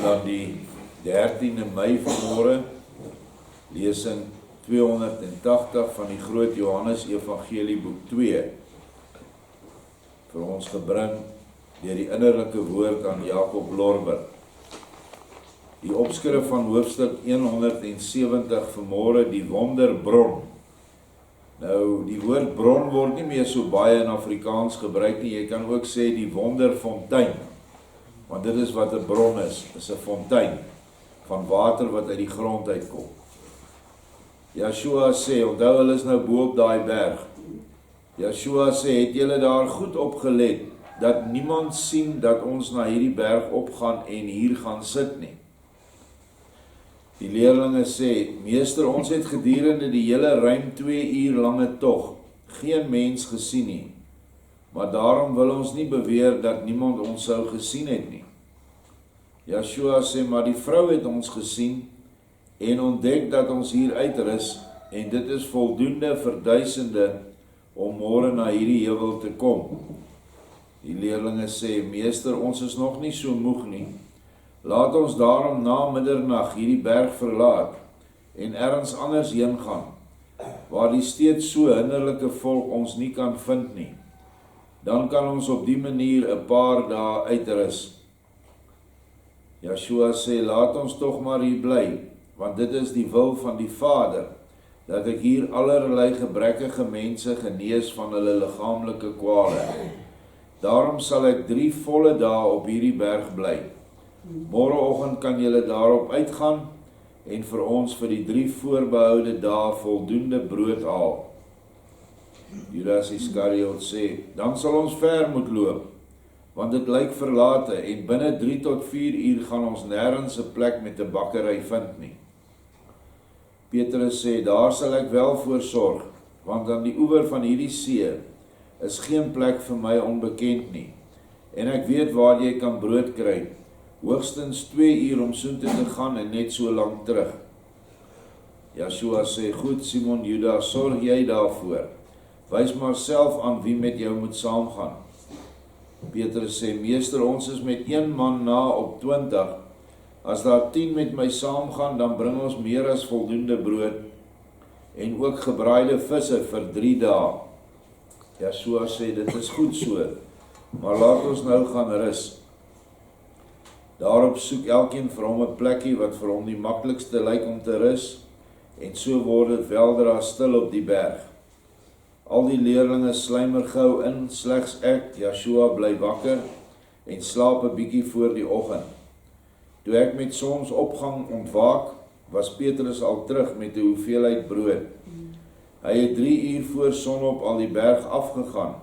dan die 13de Mei vanmôre, lesing 280 van die Groot Johannes Evangelie boek 2, vir ons gebring deur die innerlike woord aan Jacob Lorber. Die opskrif van hoofstuk 170 vanmôre, die wonderbron. Nou, die woord bron word nie meer so baie in Afrikaans gebruik nie, jy kan ook sê die wonderfontein, want dit is wat 'n bron is 'n fontein van water wat uit die grond uitkom. Yeshua sê, onthou hulle is nou bo op daai berg. Yeshua sê, het julle daar goed opgelet, dat niemand sien dat ons na hierdie berg opgaan en hier gaan sit nie. Die leerlinge sê, meester, ons het gedurende die hele ruim 2 uur lange tog geen mens gesien nie, maar daarom wil ons nie beweer dat niemand ons sou gesien het nie. Yeshua sê, maar die vrou het ons gesien en ontdek dat ons hier uitrus, en dit is voldoende vir duisende om môre na hierdie heuwel te kom. Die leerlinge sê, meester, ons is nog nie so moeg nie. Laat ons daarom na middernag hierdie berg verlaat en ergens anders heen gaan, waar die steeds so hinderlike volk ons nie kan vind nie. Dan kan ons op die manier 'n paar dae uitrus. Yeshua sê, laat ons tog maar hier bly, want dit is die wil van die Vader, dat ek hier allerlei gebrekkige mense genees van hulle liggaamlike kwale. Daarom sal ek 3 volle dae op hierdie berg bly. Môreoggend kan julle daarop uitgaan en vir ons vir die 3 voorbehoude dae voldoende brood haal. Judas Iskariot sê, dan sal ons ver moet loop, want dit lyk verlate en binne 3 tot 4 uur gaan ons nêrens 'n plek met 'n bakkery vind nie. Petrus sê, daar sal ek wel voor sorg, want aan die oewer van hierdie see is geen plek vir my onbekend nie, en ek weet waar jy kan brood kry, hoogstens 2 uur om soontoe te gaan en net so lank terug. Yeshua sê, goed Simon Judas, sorg jy daarvoor, wys maar self aan wie met jou moet saamgaan. Petrus sê, meester, ons is met 1 man na op 20, as daar 10 met my saamgaan, dan bring ons meer as voldoende brood, en ook gebraaide visse vir 3 dae. Yeshua sê, dit is goed so, maar laat ons nou gaan rus. Daarop soek elkeen vir hom 'n plekkie wat vir hom die maklikste lyk om te rus, en so word dit weldra stil op die berg. Al die leerlinge slymer gou in, slegs ek, Yeshua, bly wakker en slaap 'n bietjie voor die oggend. Toe ek met sonsopgang ontwaak, was Petrus al terug met 'n hoeveelheid brood. Hy het 3 uur voor sonop al die berg afgegaan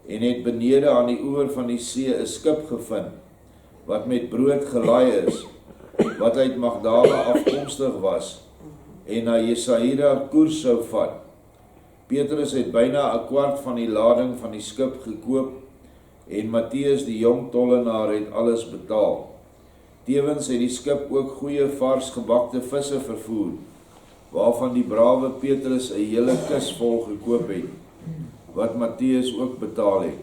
en het benede aan die oewer van die see 'n skip gevind, wat met brood gelaai is, wat uit Magdala afkomstig was, en na Jesaira koers sou vat. Petrus het byna 1/4 van die lading van die skip gekoop, en Matteus die jong tollenaar het alles betaal. Tevens het die skip ook goeie vars gebakte visse vervoer, waarvan die brawe Petrus 'n hele kus vol gekoop het, wat Matteus ook betaal het.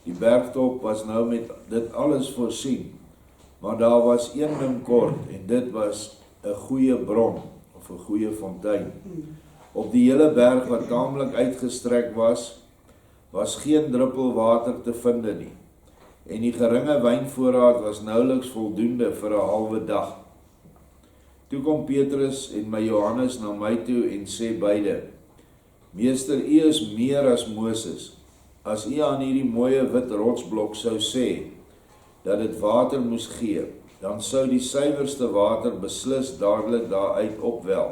Die bergtop was nou met dit alles voorsien, maar daar was een ding kort, en dit was 'n goeie bron, of 'n goeie fontein. Op die hele berg wat taamlik uitgestrek was geen druppel water te vind nie, en die geringe wynvoorraad was nouliks voldoende vir 'n halwe dag. Toe kom Petrus en my Johannes na my toe en sê beide, meester, u is meer as Moses, as u aan hierdie mooie wit rotsblok sou sê, dat dit water moes gee, dan sou die suiwerste water beslis dadelik daaruit opwel.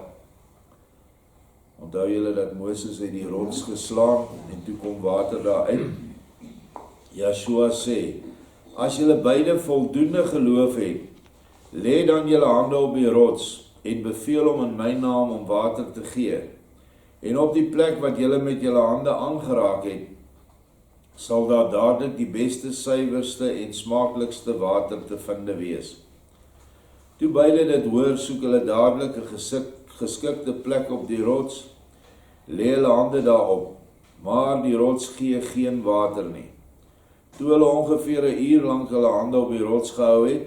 Onthou julle dat Moses het die rots geslaan, en toe kom water daaruit. Yeshua sê, as julle beide voldoende geloof het, lê dan julle hande op die rots, en beveel hom in my naam om water te gee, en op die plek wat julle met julle hande aangeraak het, sal daar dadelik die beste, suiwerste en smaaklikste water te vinde wees. Toe beide dit hoor, soek hulle dadelik 'n geskikte plek op die rots, lê hulle hande daarop, maar die rots gee geen water nie. Toe hulle ongeveer 'n uur lank hulle hande op die rots gehou het,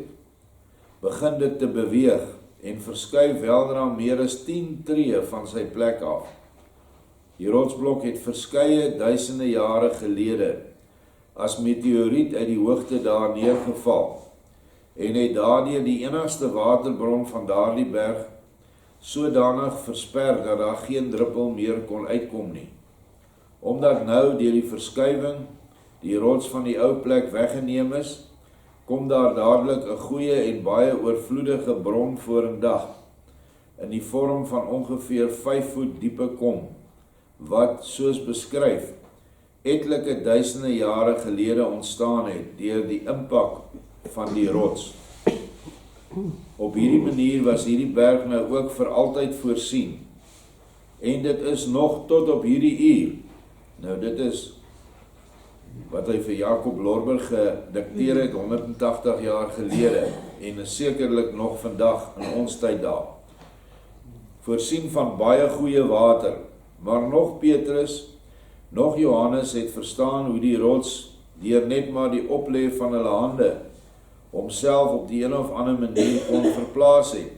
begin dit te beweeg en verskuif weldra meer as 10 tree van sy plek af. Die rotsblok het verskeie duisende jare gelede as meteoriet uit die hoogte daar neergeval en het daardeur die enigste waterbron van daardie berg sodanig versper dat daar geen druppel meer kon uitkom nie. Omdat nou deur die verskuiwing die rots van die ou plek weggeneem is, kom daar dadelik 'n goeie en baie oorvloedige bron vorendag in die vorm van ongeveer 5 voet diepe kom, wat soos beskryf etlike duisende jare gelede ontstaan het deur die impak van die rots. Op hierdie manier was hierdie berg nou ook vir altyd voorsien. En dit is nog tot op hierdie uur. Nou dit is wat hy vir Jacob Lorber gedikteer het 180 jaar gelede en is sekerlik nog vandag in ons tyd daar. Voorsien van baie goeie water, maar nog Petrus, nog Johannes het verstaan hoe die rots deur net maar die oplê van hulle hande homself op die een of ander manier kon verplaas het.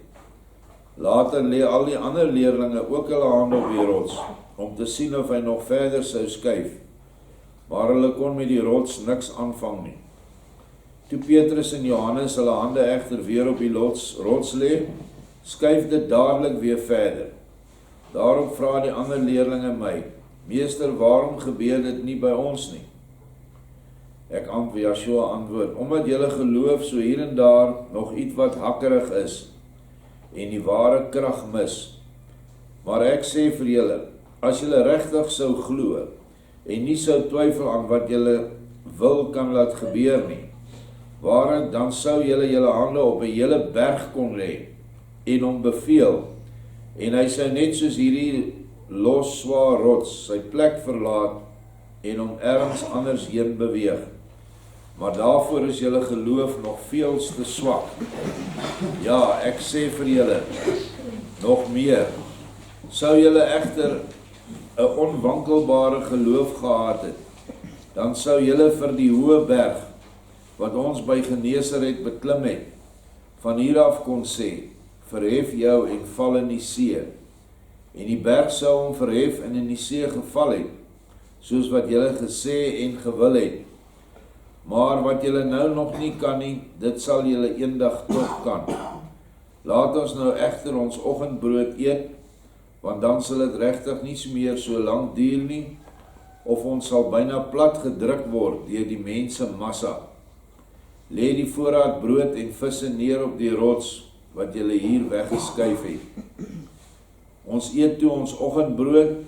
Later lê al die ander leerlinge ook hulle hande op die rots om te sien of hy nog verder sou skuif, maar hulle kon met die rots niks aanvang nie. Toe Petrus en Johannes hulle hande egter weer op die rots lê, skuif dit dadelik weer verder. Daarop vra die ander leerlinge my: "Meester, waarom gebeur dit nie by ons nie?" Joshua antwoord: "Omdat julle geloof so hier en daar nog iets wat hakkerig is en die ware krag mis. Maar ek sê vir julle, as julle regtig sou glo en nie sou twyfel aan wat julle wil kan laat gebeur nie, waarlik dan sou julle hande op 'n hele berg kon lê en hom beveel, en hy sou net soos hierdie los swaar rots sy plek verlaat en hom ergens anders heen beweeg. Maar daarvoor is julle geloof nog veels te swak. Ja, ek sê vir julle, nog meer. Sou julle egter 'n onwankelbare geloof gehad het, dan sou julle vir die hoë berg, wat ons by Genesaret beklim het, van hier af kon sê: verhef jou en val in die see. En die berg sou hom verhef en in die see geval het, soos wat julle gesê en gewil het. Maar wat julle nou nog nie kan nie, dit sal julle eendag tog kan. Laat ons nou egter ons oggendbrood eet, want dan sal dit regtig nie meer so lank duur nie, of ons sal byna plat gedruk word deur die mense massa. Lê die voorraad brood en visse neer op die rots, wat julle hier weggeskuif het. Ons eet toe ons oggendbrood,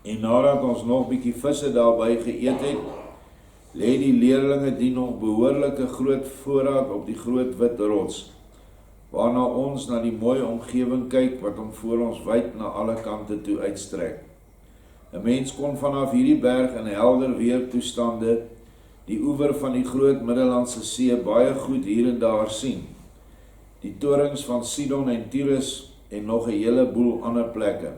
en nadat ons nog bietjie visse daarby geëet het, lê die leerlinge die nog behoorlike groot voorraad op die groot wit rots, waarna ons na die mooi omgewing kyk wat hom voor ons wyd na alle kante toe uitstrek. 'n Mens kon vanaf hierdie berg in helder weertoestande die oewer van die groot Middellandse See baie goed hier en daar sien. Die torings van Sidon en Tyrus en nog 'n hele boel ander plekke.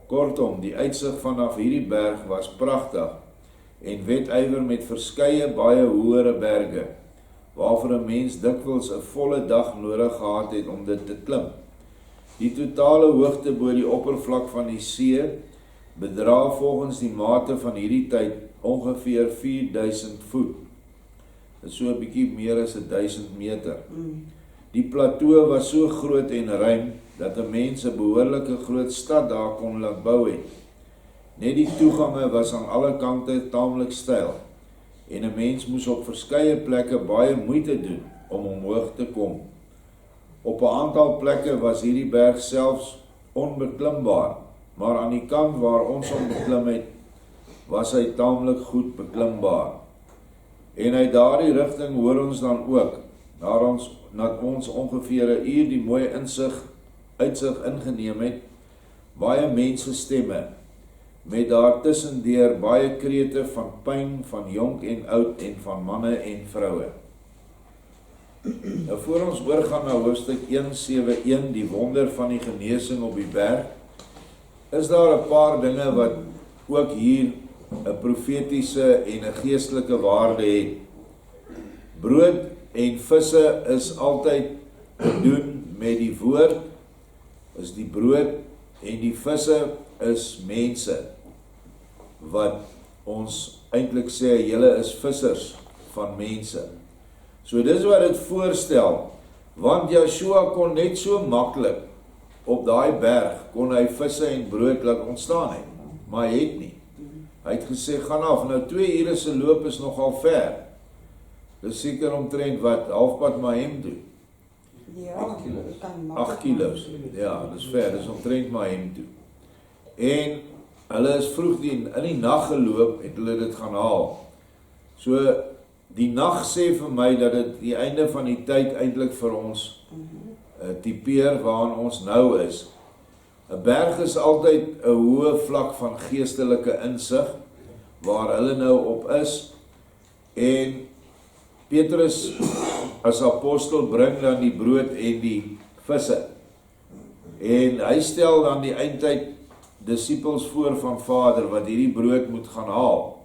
Kortom, die uitsig vanaf hierdie berg was pragtig en wetywer met verskeie baie hoëre berge, waarvoor 'n mens dikwels 'n volle dag nodig gehad het om dit te klim. Die totale hoogte bo die oppervlak van die see bedra volgens die mate van hierdie tyd ongeveer 4000 voet. Dit is so 'n bietjie meer as 1000 meter. Die plateau was so groot en ruim dat 'n mens 'n behoorlike groot stad daar kon laat bou het. Net die toegange was aan alle kante taamlik steil en 'n mens moes op verskeie plekke baie moeite doen om omhoog te kom. Op 'n aantal plekke was hierdie berg selfs onbeklimbaar, maar aan die kant waar ons hom beklim het, was hy taamlik goed beklimbaar. En uit daardie rigting hoor ons dan ook, nadat ons ongeveer 'n uur die mooi uitsig ingeneem het, baie mense stemme, met daartussendeur baie krete van pyn, van jonk en oud en van manne en vroue. Nou voor ons oorgaan na hoofstuk 171, die wonder van die genesing op die berg, is daar 'n paar dinge wat ook hier 'n profetiese en 'n geestelike waarde het. Brood en visse is altyd gedoen met die woord, is die brood, en die visse is mense, wat ons eintlik sê, julle is vissers van mense. So dis wat dit voorstel, want Joshua kon net so maklik op daai berg, kon hy visse en brood laat ontstaan het, maar hy het nie. Hy het gesê, gaan af, nou 2 ure se loop is nogal ver. Dis seker omtrent wat, halfpad Mahem toe. Ja, 8 kilos, ja, dis ver, dis omtrent Mahem toe. En hulle is vroeg in die nag geloop, het hulle dit gaan haal. So, die nag sê vir my dat dit die einde van die tyd eintlik vir ons typeer waarin ons nou is. 'n Berg is altyd 'n hoë vlak van geestelike insig, waar hulle nou op is, en Petrus as apostel bring dan die brood en die visse, en hy stel dan die eindtyd disippels voor van Vader, wat hierdie brood moet gaan haal,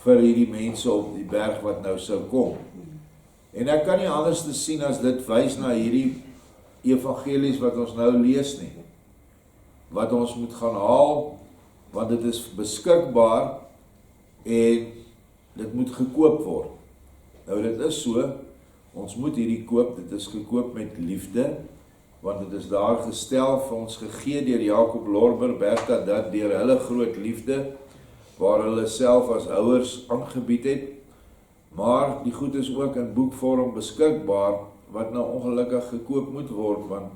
vir hierdie mense op die berg wat nou sou kom. En ek kan nie anders te sien as dit wys na hierdie evangelies wat ons nou lees nie, wat ons moet gaan haal, want dit is beskikbaar, en dit moet gekoop word. Nou dit is so, ons moet hierdie koop, dit is gekoop met liefde, want dit is daar gestel vir ons gegee deur Jacob Lorber, Bertha, dat deur hulle groot liefde, waar hulle self as ouers aangebied het, maar die goed is ook in boekvorm beskikbaar, wat nou ongelukkig gekoop moet word, want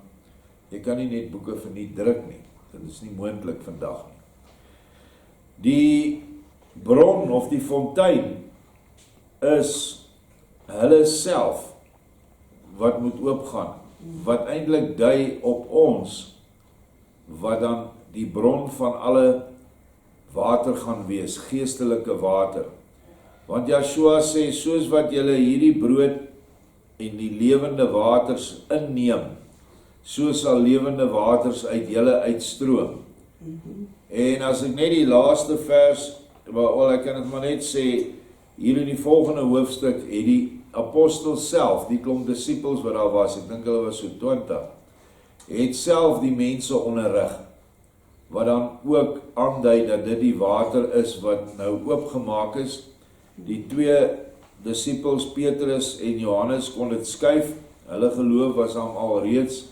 jy kan nie net boeke verniet druk nie, dit is nie moontlik vandag nie. Die bron of die fontein is hulle self, wat moet oopgaan, wat eintlik dui op ons, wat dan die bron van alle water gaan wees, geestelike water. Want Joshua sê, soos wat julle hierdie brood en die lewende waters inneem, so sal lewende waters uit julle uitstroom. En as ek net die laaste vers, wel ek kan het maar net sê, hier in die volgende hoofstuk het die apostel self, die klomp disippels wat daar was, ek dink hulle was so 20, het self die mense onderrig, wat dan ook aandui dat dit die water is wat nou oopgemaak is. Die 2 disippels, Petrus en Johannes, kon dit skuif, hulle geloof was al reeds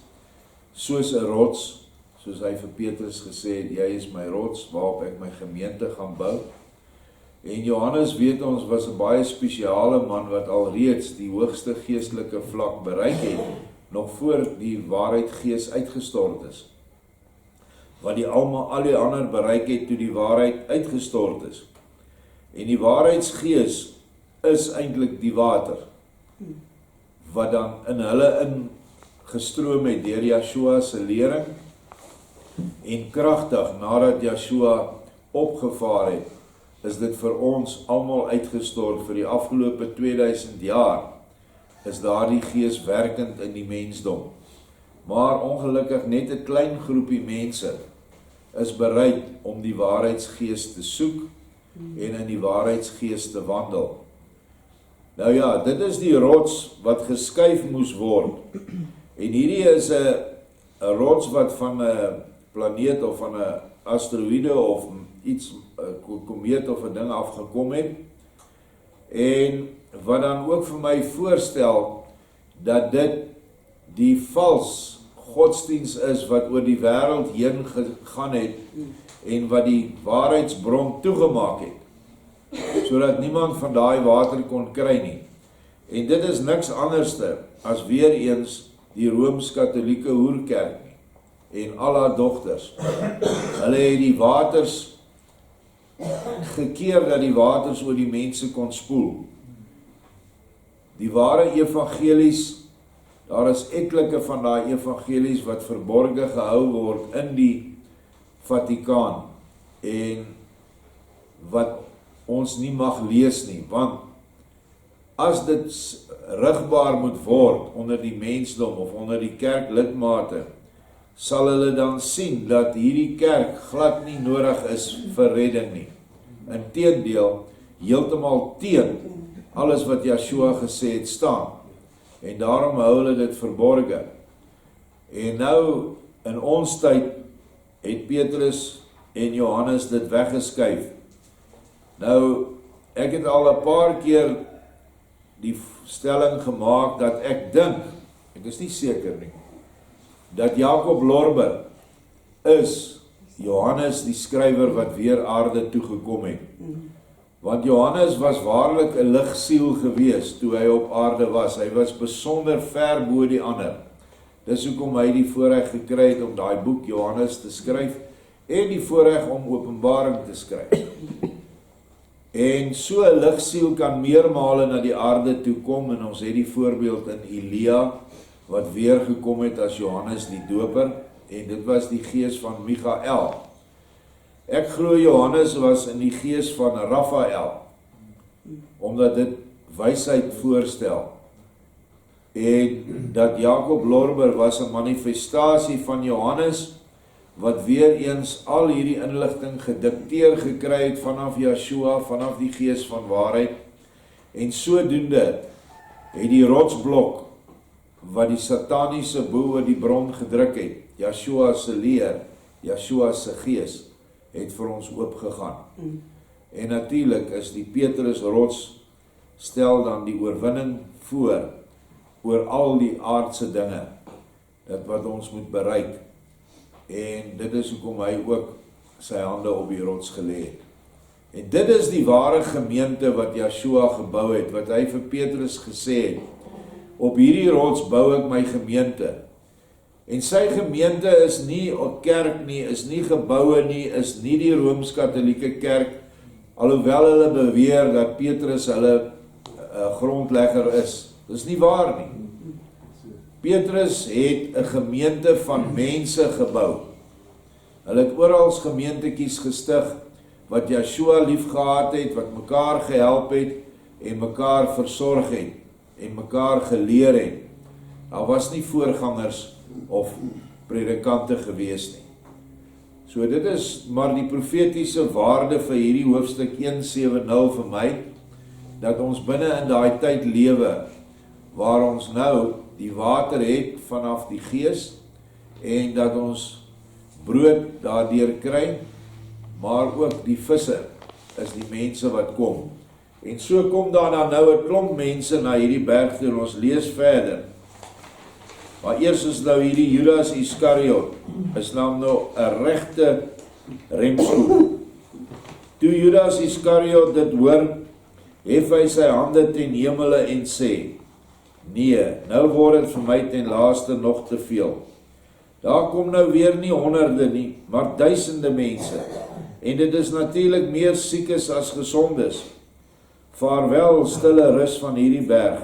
soos 'n rots, soos hy vir Petrus gesê het, jy is my rots, waarop ek my gemeente gaan bou. En Johannes, weet ons, was 'n baie spesiale man, wat alreeds die hoogste geestelike vlak bereik het, nog voor die waarheidgees uitgestort is. Wat al die ander bereik het, toe die waarheid uitgestort is. En die waarheidsgees is eintlik die water, wat dan in hulle ingestroom het deur Joshua se lering, en kragtig nadat Joshua opgevaar het, is dit vir ons almal uitgestort vir die afgelope 2000 jaar, is daardie gees werkend in die mensdom. Maar ongelukkig net 'n klein groepie mense is bereid om die waarheidsgees te soek en in die waarheidsgees te wandel. Nou ja, dit is die rots wat geskuif moes word. En hierdie is 'n rots wat van 'n planeet of van 'n asteroïde of iets, 'n komeet of 'n ding afgekom het. En wat dan ook vir my voorstel dat dit die vals godsdiens is wat oor die wêreld heen gegaan het en wat die waarheidsbron toegemaak het, sodat niemand van daai water kon kry nie. En dit is niks anderste as weer eens die Rooms-Katolieke Hoerkerk nie, en al haar dogters. Hulle het die waters gekeer dat die waters oor die mense kon spoel. Die ware evangelies, daar is etlike van daai evangelies wat verborge gehou word in die Vatikaan en wat ons nie mag lees nie, want as dit rigbaar moet word onder die mensdom of onder die kerklidmate, sal hulle dan sien dat hierdie kerk glad nie nodig is vir redding nie. Inteendeel, heeltemal teen alles wat Yeshua gesê het staan. En daarom hou hulle dit verborge. En nou, in ons tyd, het Petrus en Johannes dit weggeskuif. Nou, ek het al 'n paar keer die stelling gemaak dat ek dink, ek is nie seker nie, dat Jacob Lorber is Johannes die skrywer wat weer aarde toegekom het. Want Johannes was waarlik 'n ligsiel gewees toe hy op aarde was. Hy was besonder ver bo die ander. Dis hoekom hy die voorreg gekry het om daai boek Johannes te skryf en die voorreg om Openbaring te skryf. En so 'n ligsiel kan meermale na die aarde toe kom, en ons het die voorbeeld in Elia wat weer gekom het as Johannes die Doper, en dit was die gees van Michael. Ek glo Johannes was in die gees van Raphael, omdat dit wysheid voorstel. En dat Jacob Lorber was 'n manifestasie van Johannes, wat weer eens al hierdie inligting gedikteer gekry het vanaf Yeshua, vanaf die gees van waarheid, en sodoende het die rotsblok, wat die sataniese boe oor die bron gedruk het, Yeshua se leer, Yeshua se gees, het vir ons oopgegaan. En natuurlik is die Petrus rots, stel dan die oorwinning voor, oor al die aardse dinge, dat wat ons moet bereik. En dit is hoekom hy ook sy hande op die rots gelê het. En dit is die ware gemeente wat Yeshua gebou het, wat hy vir Petrus gesê het, op hierdie rots bou ek my gemeente. En sy gemeente is nie 'n kerk nie, is nie geboue nie, is nie die Rooms-Katolieke kerk, alhoewel hulle beweer dat Petrus hulle grondlegger is. Dis nie waar nie. Petrus het 'n gemeente van mense gebou. Hulle het oral gemeentetjies gestig, wat Yeshua lief gehad het, wat mekaar gehelp het, en mekaar versorg het, en mekaar geleer het. Daar was nie voorgangers of predikante gewees nie. So dit is maar die profetiese waarde vir hierdie hoofstuk 170 vir my, dat ons binne in daai tyd lewe, waar ons nou die water het vanaf die gees, en dat ons brood daardeur kry, maar ook die visse is die mense wat kom. En so kom daar dan nou 'n klomp mense na hierdie berg toe, en ons lees verder. Maar eers is nou hierdie Judas Iskariot, is nou 'n regte remskoen. Toe Judas Iskariot dit hoor, hef hy sy hande ten hemele en sê, nee, nou word dit vir my ten laaste nog te veel. Daar kom nou weer nie honderde nie, maar duisende mense. En dit is natuurlik meer siekes as gesondes. Vaarwel, stille rus van hierdie berg.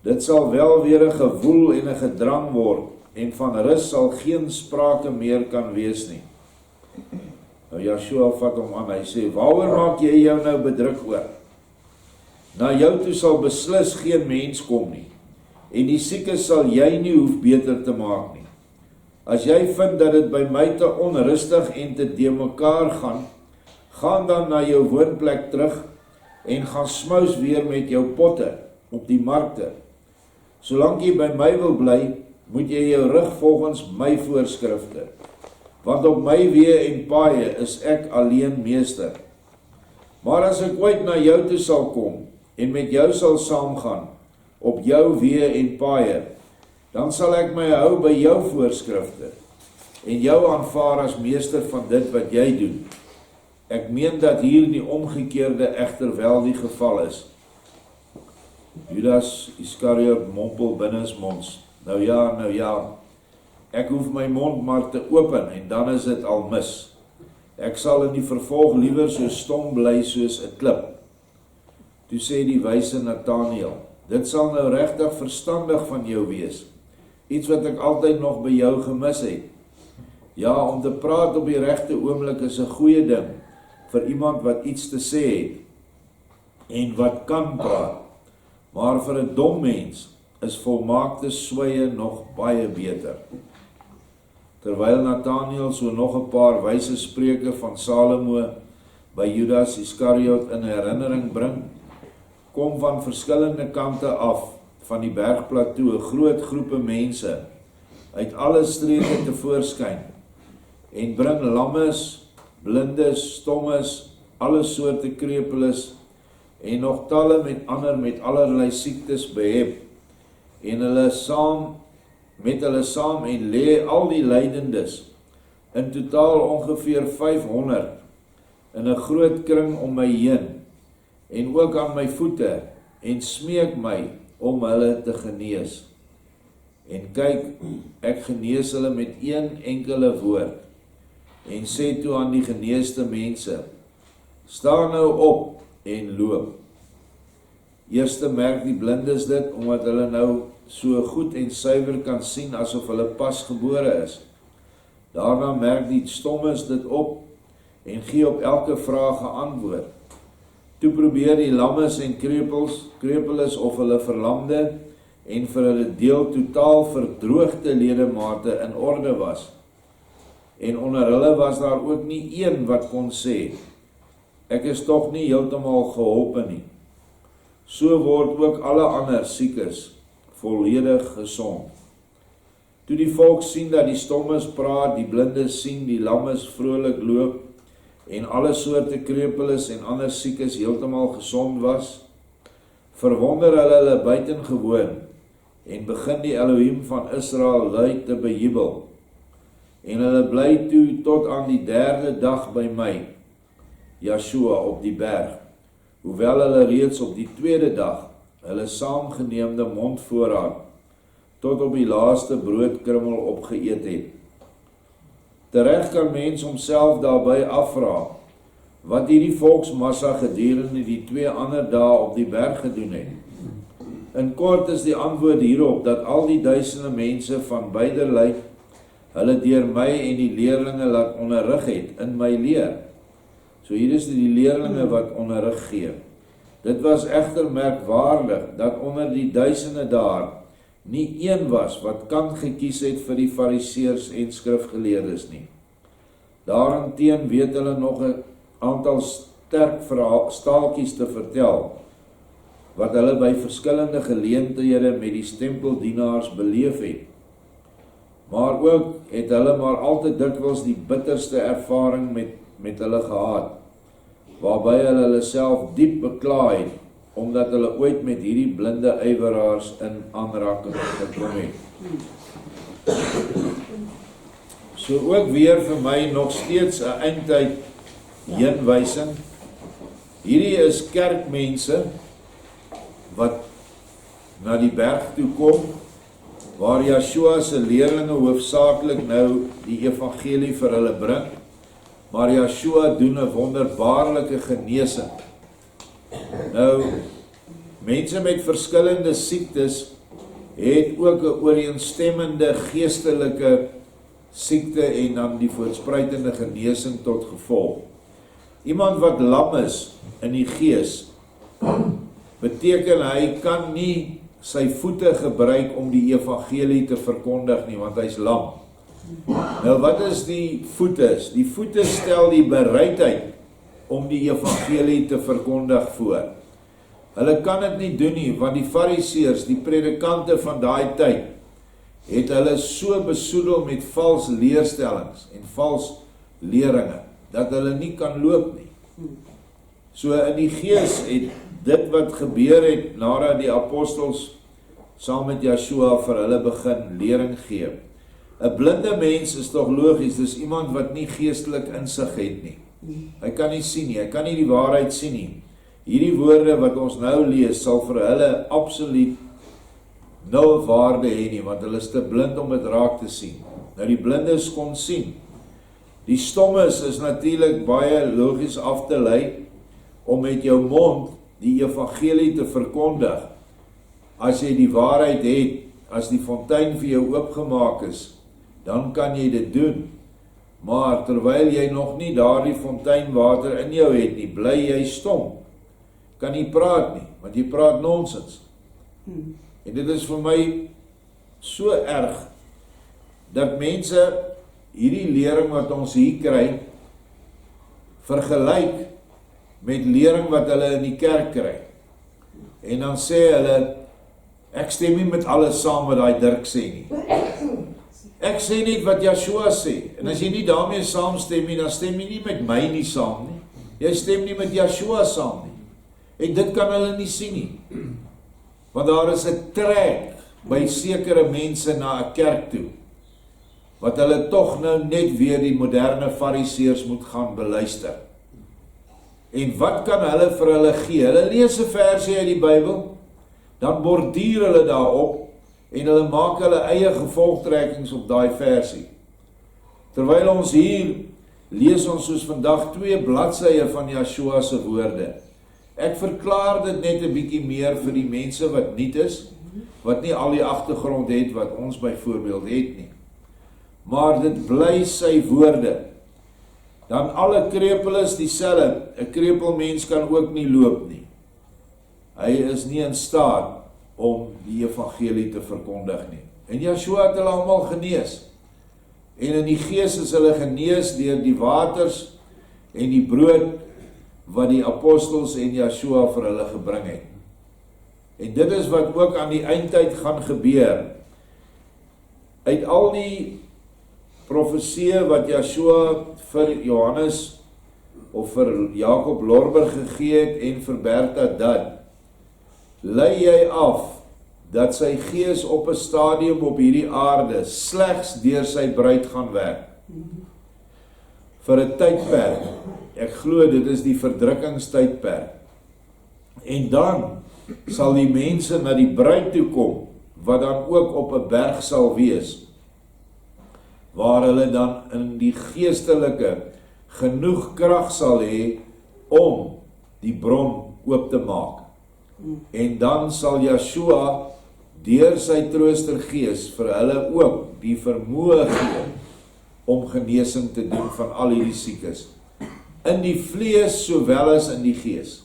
Dit sal wel weer 'n gewoel en 'n gedrang word, en van rus sal geen sprake meer kan wees nie. Nou Yeshua vat hom aan, hy sê, waaroor maak jy jou nou bedruk oor? Na jou toe sal beslis geen mens kom nie, en die siekes sal jy nie hoef beter te maak nie. As jy vind dat dit by my te onrustig en te deemekaar gaan, gaan dan na jou woonplek terug, en gaan smous weer met jou potte op die markte. Solank jy by my wil bly, moet jy jou rig volgens my voorskrifte, want op my weë en paaie is ek alleen meester. Maar as ek ooit na jou toe sal kom, en met jou sal saamgaan, op jou weë en paaie, dan sal ek my hou by jou voorskrifte, en jou aanvaar as meester van dit wat jy doen. Ek meen dat hier die omgekeerde egter wel die geval is. Judas Iskariot mompel binnensmonds, nou ja, ek hoef my mond maar te open, en dan is dit al mis. Ek sal in die vervolg liewer so stom bly soos 'n klip. Toe sê die wyse Nathanael, dit sal nou regtig verstandig van jou wees, iets wat ek altyd nog by jou gemis het. Ja, om te praat op die regte oomblik is 'n goeie ding, vir iemand wat iets te sê het, en wat kan praat, maar vir 'n dom mens is volmaakte swye nog baie beter. Terwyl Nathanael so nog 'n paar wyse spreuke van Salomo by Judas Iskariot in herinnering bring, kom van verskillende kante af van die bergplateau 'n groot groepe mense uit alle streke tevoorskyn en bring lammes, blindes, stommes, alle soorte krepeles en nog talle met ander met allerlei siektes behep en met hulle saam en lê al die lydendes, in totaal ongeveer 500, in 'n groot kring om my heen, en ook aan my voete, en smeek my om hulle te genees. En kyk, ek genees hulle met een enkele woord, en sê toe aan die geneesde mense, sta nou op en loop. Eerste merk die blindes dit, omdat hulle nou so goed en suiwer kan sien, asof hulle pasgebore is. Daarna merk die stommes dit op, en op elke vraag 'n antwoord. Toe probeer die lammes en krepeles of hulle verlamde, en vir hulle deel totaal verdroogde ledemate in orde was. En onder hulle was daar ook nie een wat kon sê, ek is tog nie heeltemal geholpe nie. So word ook alle ander siekes volledig gesond. Toe die volk sien dat die stommes praat, die blindes sien, die lammes vrolik loop, en alle soorte krepeles en ander siekes heeltemal gesond was, verwonder hulle buitengewoon, en begin die Elohim van Israel luid te bejubel. En hulle bly toe tot aan die 3de dag by my, Yeshua op die berg, hoewel hulle reeds op die 2de dag hulle saamgeneemde mondvoorraad tot op die laaste broodkrummel opgeëet het. Tereg kan mens homself daarby afvra, wat hierdie volksmassa gedurende die 2 ander dae op die berg gedoen het. In kort is die antwoord hierop, dat al die duisende mense van beiderlei hulle deur my en die leerlinge laat onderrig het in my leer. So hier is die leerlinge wat onderrig gee. Dit was egter merkwaardig, dat onder die duisende daar nie een was wat kant gekies het vir die fariseërs en skrifgeleerdes nie. Daarenteen weet hulle nog 'n aantal sterk staaltjies te vertel, wat hulle by verskillende geleenthede met die tempeldienaars beleef het. Maar ook het hulle maar altyd dikwels die bitterste ervaring met hulle gehad, waarby hulle self diep bekla het, omdat hulle ooit met hierdie blinde ywerraars in aanraking gekom het. So ook weer vir my nog steeds 'n eindtyd heenwysing. Hierdie is kerkmense wat na die berg toe kom, waar Yeshua se leerlinge hoofsaaklik nou die evangelie vir hulle bring, maar Yeshua doen 'n wonderbaarlike genesing. Nou, mense met verskillende siektes het ook 'n ooreenstemmende geestelike siekte en dan die voortspruitende genesing tot gevolg. Iemand wat lam is in die gees, beteken hy kan nie sy voete gebruik om die evangelie te verkondig nie, want hy's lam. Nou wat is die voete? Die voete stel die bereidheid om die evangelie te verkondig voor. Hulle kan dit nie doen nie, want die fariseërs, die predikante van daai tyd, het hulle so besoedel met vals leerstellings en vals leringe, dat hulle nie kan loop nie. So in die gees het dit wat gebeur het, nadat die apostels saam met Yeshua vir hulle begin lering gee. 'n Blinde mens is tog logies, dis iemand wat nie geestelik insig het nie. Hy kan nie sien nie, hy kan nie die waarheid sien nie. Hierdie woorde wat ons nou lees, sal vir hulle absoluut nul waarde hê nie, want hulle is te blind om dit raak te sien. Nou die blindes kon sien. Die stommes is natuurlik baie logies af te lei, om met jou mond die evangelie te verkondig. As jy die waarheid het, as die fontein vir jou oopgemaak is, dan kan jy dit doen. Maar terwyl jy nog nie daardie fonteinwater in jou het nie, bly jy stom. Kan nie praat nie, want jy praat nonsens. En dit is vir my so erg, dat mense hierdie lering wat ons hier kry, vergelyk met lering wat hulle in die kerk kry. En dan sê hulle, ek stem nie met alles saam wat daai Dirk sê nie. Ek sê net wat Yeshua sê. En as jy nie daarmee saamstem nie, dan stem jy nie met my nie saam nie. Jy stem nie met Yeshua saam nie. En dit kan hulle nie sien nie. Want daar is 'n trek by sekere mense na 'n kerk toe, wat hulle tog nou net weer die moderne fariseërs moet gaan beluister. En wat kan hulle vir hulle gee? Hulle lees 'n versie uit die Bybel, dan borduur hulle daarop, en hulle maak hulle eie gevolgtrekkings op daai versie. Terwyl ons hier lees ons soos vandag 2 bladsye van Yeshua se woorde. Ek verklaar dit net 'n bietjie meer vir die mense wat nuut is, wat nie al die agtergrond het wat ons byvoorbeeld het nie. Maar dit bly sy woorde. Dan alle krepel is dieselfde. 'n Krepelmens kan ook nie loop nie. Hy is nie in staat om die evangelie te verkondig nie. En Yeshua het hulle almal genees. En in die gees is hulle genees deur die waters en die brood wat die apostels en Yeshua vir hulle gebring het. En dit is wat ook aan die eindtyd gaan gebeur. Uit al die profeseë wat Yeshua vir Johannes of vir Jacob Lorber gegee het en vir Bertha Dad, lei jy af dat sy gees op 'n stadium op hierdie aarde slegs deur sy bruid gaan werk. Vir 'n tydperk. Ek glo dit is die verdrukkingstydperk. En dan sal die mense na die bruid toe kom, wat dan ook op 'n berg sal wees, waar hulle dan in die geestelike genoeg krag sal hê om die bron oop te maak. En dan sal Yeshua deur sy troostergees vir hulle ook die vermoë gee om genesing te doen van al hierdie siekes, in die vlees sowel as in die gees.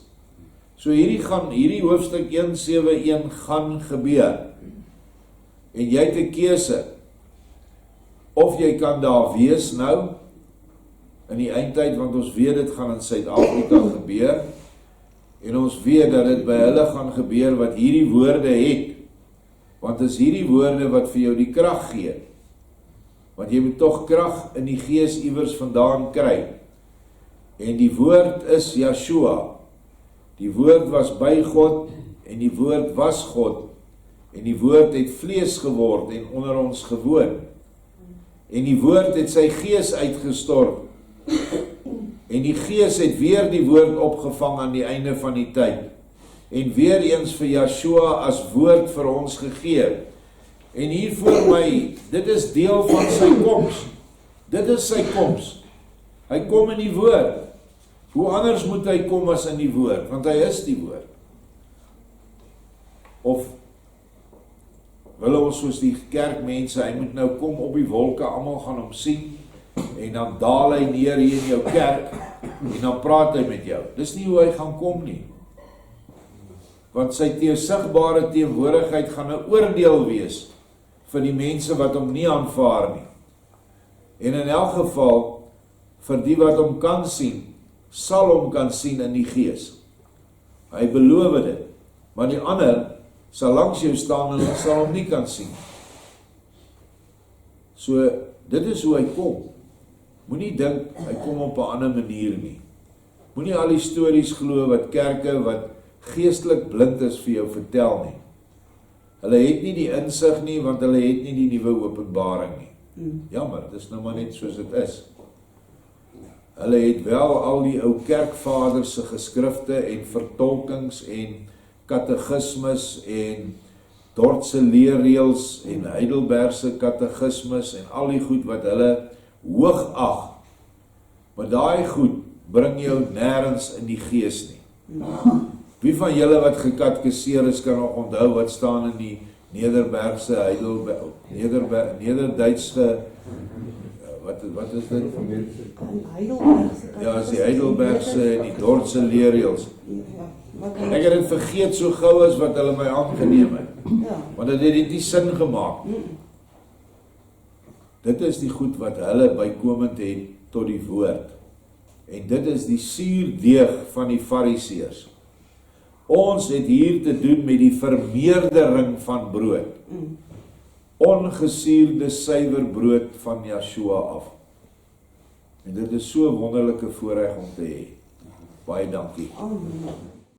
So hierdie hoofstuk 1:7:1 gaan gebeur. En jy het 'n keuse, of jy kan daar wees nou in die eindtyd, want ons weet dit gaan in Suid-Afrika gebeur. En ons weet dat dit by hulle gaan gebeur wat hierdie woorde het. Want is hierdie woorde wat vir jou die krag gee. Want jy moet tog krag in die gees iewers vandaan kry. En die woord is Yeshua. Die woord was by God en die woord was God. En die woord het vlees geword en onder ons gewoon. En die woord het sy gees uitgestort. En die gees het weer die woord opgevang aan die einde van die tyd. En weer eens vir Yeshua as woord vir ons gegee. En hier voor my, dit is deel van sy koms. Dit is sy koms. Hy kom in die woord. Hoe anders moet hy kom as in die woord? Want hy is die woord. Of wil ons soos die kerkmense, hy moet nou kom op die wolke, almal gaan hom sien, en dan daal hy neer hier in jou kerk, en dan praat hy met jou. Dis nie hoe hy gaan kom nie. Want sy sigbare teenwoordigheid gaan 'n oordeel wees vir die mense wat hom nie aanvaar nie. En in elk geval, vir die wat hom kan sien, sal hom kan sien in die gees. Hy beloof dit, maar die ander sal langs jou staan en hulle sal hom nie kan sien. So, dit is hoe hy kom. Moenie dink, hy kom op 'n ander manier nie. Moenie al die stories glo wat kerke wat geestelik blind is vir jou vertel nie. Hulle het nie die insig nie, want hulle het nie die nuwe openbaring nie. Jammer, dis nou maar net soos dit is. Hulle het wel al die ou kerkvaders se geskrifte en vertolkings en katekismes en Dortse leerreëls en Heidelbergse katekismes en al die goed wat hulle hoog ag. Maar daai goed bring jou nêrens in die gees nie. Wie van julle wat gekatekiseer is kan nog onthou wat staan in die Nederbergse Nederduitse wat is dit? Ja, is die Heidelbergse en die Dortse leerreëls. Ek het dit vergeet so gou as wat hulle my aangeneem het. Want dit het nie sin gemaak. Dit is die goed wat hulle bykomend het tot die woord. En dit is die suurdeeg van die fariseërs. Ons het hier te doen met die vermeerdering van brood. Ongesuurde suiwer brood van Yeshua af. En dit is so 'n wonderlike voorreg om te hê. Baie dankie. Amen.